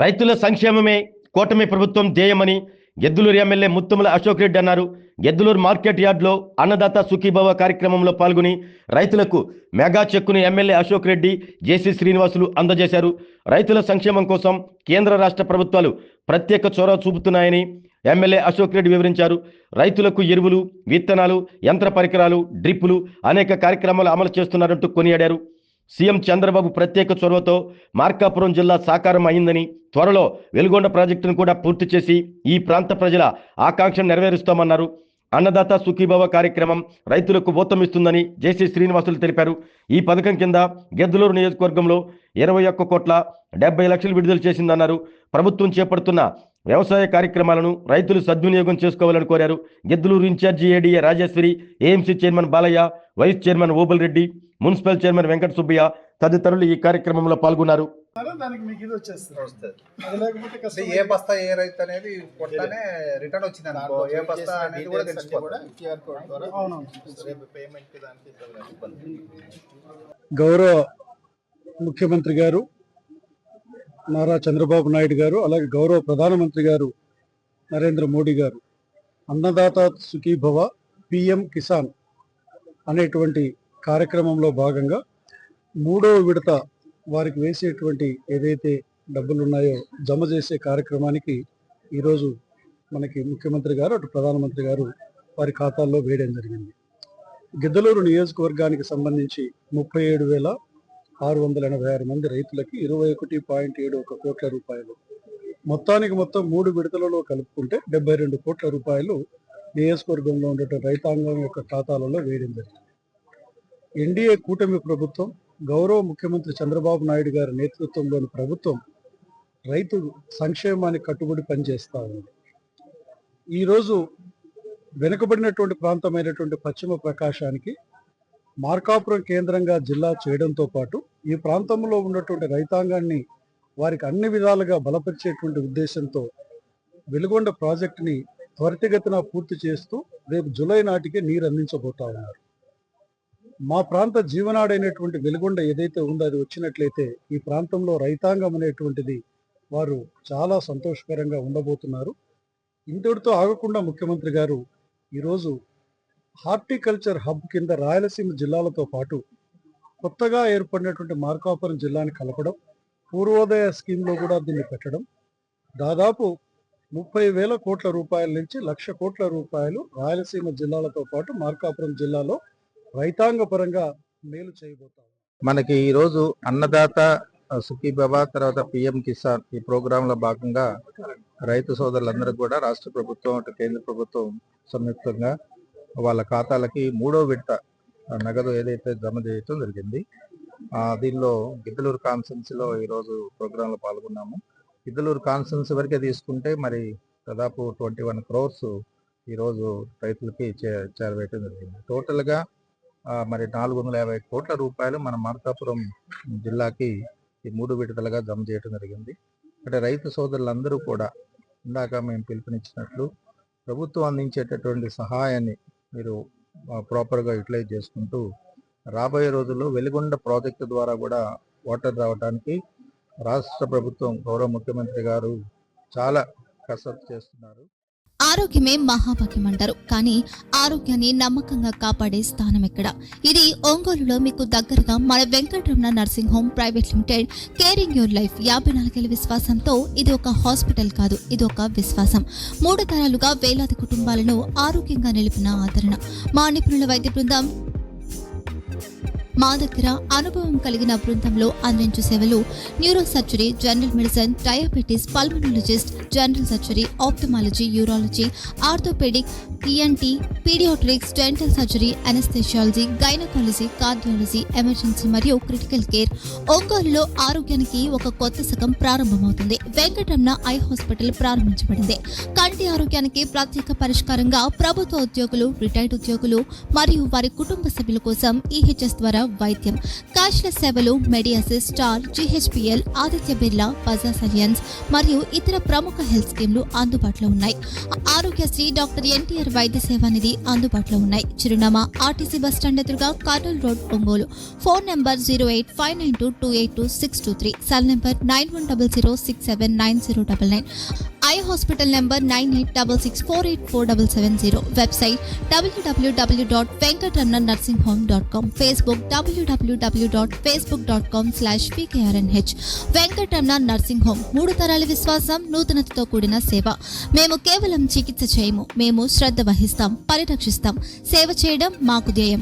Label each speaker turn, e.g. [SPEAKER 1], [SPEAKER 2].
[SPEAKER 1] రైతుల సంక్షేమమే కూటమి ప్రభుత్వం ధ్యేయమని గెద్దులూరు ఎమ్మెల్యే ముత్తుముల అశోక్ రెడ్డి అన్నారు. గెద్దులూరు మార్కెట్ యార్డ్లో అన్నదాత సుఖీభవ కార్యక్రమంలో పాల్గొని రైతులకు మెగా చెక్కును ఎమ్మెల్యే అశోక్ రెడ్డి, జేసీ శ్రీనివాసులు అందజేశారు. రైతుల సంక్షేమం కోసం కేంద్ర రాష్ట్ర ప్రభుత్వాలు ప్రత్యేక చొరవ చూపుతున్నాయని ఎమ్మెల్యే అశోక్ రెడ్డి వివరించారు. రైతులకు ఎరువులు, విత్తనాలు, యంత్ర పరికరాలు, డ్రిప్పులు అనేక కార్యక్రమాలు అమలు చేస్తున్నారంటూ కొనియాడారు. సీఎం చంద్రబాబు ప్రత్యేక చొరవతో మార్కాపురం జిల్లా సాకారం అయిందని, త్వరలో వెలుగొండ ప్రాజెక్టును కూడా పూర్తి చేసి ఈ ప్రాంత ప్రజల ఆకాంక్షను నెరవేరుస్తామన్నారు. అన్నదాత సుఖీభవ కార్యక్రమం రైతులకు ఊతమిస్తుందని జేసీ శ్రీనివాసులు తెలిపారు. ఈ పథకం కింద గెద్దులూరు నియోజకవర్గంలో 21,70,00,000 విడుదల చేసిందన్నారు. ప్రభుత్వం చేపడుతున్న వ్యవసాయ కార్యక్రమాలను రైతులు సద్వినియోగం చేసుకోవాలని కోరారు. Giddalur incharge ADA Rajeshwari, AMC chairman Balayya, vice chairman Obul Reddy, municipal chairman Venkata Subbaiah తదితరులు ఈ కార్యక్రమంలో పాల్గొన్నారు.
[SPEAKER 2] దానికి మీకు ఇది వచ్చేస్తుంది. అది లేకపోతే ఏ బస్తా ఏ రైతు అనేది కొట్టనే రిటర్న్ వచ్చింది అనుకో, ఏ బస్తా అనేది కూడా తెలుసుకోవాలి.
[SPEAKER 3] గౌరవ ముఖ్యమంత్రి గారు నారా చంద్రబాబు నాయుడు గారు, అలాగే గౌరవ ప్రధానమంత్రి గారు నరేంద్ర మోడీ గారు అన్నదాత సుఖీభవ పిఎం కిసాన్ అనేటువంటి కార్యక్రమంలో భాగంగా 3వ విడత వారికి వేసేటువంటి ఏదైతే డబ్బులు ఉన్నాయో జమ చేసే కార్యక్రమానికి ఈరోజు మనకి ముఖ్యమంత్రి గారు, అటు ప్రధానమంత్రి గారు వారి ఖాతాల్లో వేయడం జరిగింది. గిద్దలూరు నియోజకవర్గానికి సంబంధించి 37,686 మంది రైతులకి 21.71 కోట్ల రూపాయలు, మొత్తానికి మొత్తం 3 విడతలలో కలుపుకుంటే 72 కోట్ల రూపాయలు నియోజకవర్గంలో ఉండే రైతాంగం యొక్క ఖాతాలలో వేయడం జరిగింది. ఎన్డీఏ కూటమి ప్రభుత్వం, గౌరవ ముఖ్యమంత్రి చంద్రబాబు నాయుడు గారి నేతృత్వంలోని ప్రభుత్వం రైతు సంక్షేమానికి కట్టుబడి పనిచేస్తూ ఉంది. ఈరోజు వెనుకబడినటువంటి ప్రాంతమైనటువంటి పశ్చిమ ప్రకాశానికి మార్కాపురం కేంద్రంగా జిల్లా చేయడంతో పాటు ఈ ప్రాంతంలో ఉన్నటువంటి రైతాంగాన్ని వారికి అన్ని విధాలుగా బలపరిచేటువంటి ఉద్దేశంతో వెలుగొండ ప్రాజెక్టుని త్వరితగతిన పూర్తి చేస్తూ రేపు జూలై నాటికి నీరు అందించబోతా ఉన్నారు. మా ప్రాంత జీవనాడైనటువంటి వెలుగొండ ఏదైతే ఉందో అది వచ్చినట్లయితే ఈ ప్రాంతంలో రైతాంగం అనేటువంటిది వారు చాలా సంతోషకరంగా ఉండబోతున్నారు. ఇంతటితో ఆగకుండా ముఖ్యమంత్రి గారు ఈరోజు హార్టికల్చర్ హబ్ కింద రాయలసీమ జిల్లాలతో పాటు కొత్తగా ఏర్పడినటువంటి మార్కాపురం జిల్లాని కలపడం, పూర్వోదయ స్కీమ్లో కూడా దీన్ని పెట్టడం, దాదాపు 30,000 కోట్ల రూపాయల నుంచి 1,00,000 కోట్ల రూపాయలు రాయలసీమ జిల్లాలతో పాటు మార్కాపురం జిల్లాలో రైతాంగ పరంగా మేలు చేయబోతాం.
[SPEAKER 4] మనకి ఈరోజు అన్నదాత సుఖీభవ తర్వాత పిఎం కిసాన్ ఈ ప్రోగ్రాంలో భాగంగా రైతు సోదరులందరూ కూడా రాష్ట్ర ప్రభుత్వం, అటు కేంద్ర ప్రభుత్వం సంయుక్తంగా వాళ్ళ ఖాతాలకి 3వ విడత నగదు ఏదైతే జమ చేయటం జరిగింది. దీనిలో గిద్దలూరు కాన్స్టిట్యున్సీలో ఈరోజు ప్రోగ్రాంలో పాల్గొన్నాము. గిద్దలూరు కాన్స్టిట్యున్సీ వరకే తీసుకుంటే మరి దాదాపు 21 crores ఈరోజు రైతులకి చేరవేయటం జరిగింది. టోటల్గా మరి 450 కోట్ల రూపాయలు మన మార్కాపురం జిల్లాకి ఈ 3 విడతలుగా జమ చేయటం జరిగింది. అంటే రైతు సోదరులందరూ కూడా ఇందాక మేము పిలుపునిచ్చినట్లు ప్రభుత్వం అందించేటటువంటి సహాయాన్ని మీరు ప్రాపర్గా యూటిలైజ్ చేసుకుంటూ రాబోయే రోజుల్లో వెలుగొండ ప్రాజెక్టు ద్వారా కూడా వాటర్ రావడానికి రాష్ట్ర ప్రభుత్వం, గౌరవ ముఖ్యమంత్రి గారు చాలా కసరత్తు చేస్తున్నారు.
[SPEAKER 5] ఆరోగ్యమే మహాభాగ్యం అంటారు, కానీ ఆరోగ్యాన్ని నమ్మకంగా కాపాడే స్థానం ఎక్కడ? ఇది ఒంగోలులో మీకు దగ్గరగా మన Venkataramana nursing home private limited. Caring your life 54 ఏళ్ల విశ్వాసంతో ఇది ఒక హాస్పిటల్ కాదు, ఇది ఒక విశ్వాసం. 3 తరాలుగా వేలాది కుటుంబాలను ఆరోగ్యంగా నిలిపిన ఆదరణ. మా నిపుణుల వైద్య బృందం మా దగ్గర అనుభవం కలిగిన బృందంలో అందించే సేవలు neuro surgery, general medicine, diabetes, pulmonologist, general surgery, ophthalmology, urology, orthopaedic, ENT, paediatrics, dental surgery, anaesthesiology, gynaecology, cardiology, emergency మరియు క్రిటికల్ కేర్. ఒంగోలులో ఆరోగ్యానికి ఒక కొత్త శకం ప్రారంభమవుతుంది. వెంకటరమణ ఐ హాస్పిటల్ ప్రారంభించబడింది. కంటి ఆరోగ్యానికి ప్రత్యేక పరిష్కారంగా ప్రభుత్వ ఉద్యోగులు, రిటైర్డ్ ఉద్యోగులు మరియు వారి కుటుంబ సభ్యుల కోసం ఈహెచ్ఎస్ ద్వారా వైద్యం. క్యాష్లెస్ సేవలు Medi Assist, Star, GHPL, Aditya Birla, Bajaj Allianz మరియు ఇతర ప్రముఖ హెల్త్ స్కీమ్లు అందుబాటులో ఉన్నాయి. ఆరోగ్యశ్రీ, డాక్టర్ ఎన్టీఆర్ వైద్య సేవా నిధి అందుబాటులో ఉన్నాయి. చిరునామా ఆర్టీసీ బస్ స్టాండ్ ఎదురుగా, Kurnool road, Ongole. Phone number 08592282623, cell number 9100679099, eye hospital number 9866484770, website www.venkatramanursing.com, Facebook www.facebook.com/pkrnh. Venkataramana nursing home, 3 తరాల విశ్వాసం, నూతనతతో కూడిన సేవ. మేము కేవలం చికిత్స చేయము, మేము శ్రద్ధ వహిస్తాం, పరిరక్షిస్తాం. సేవ చేయడం మాకు ధ్యేయం.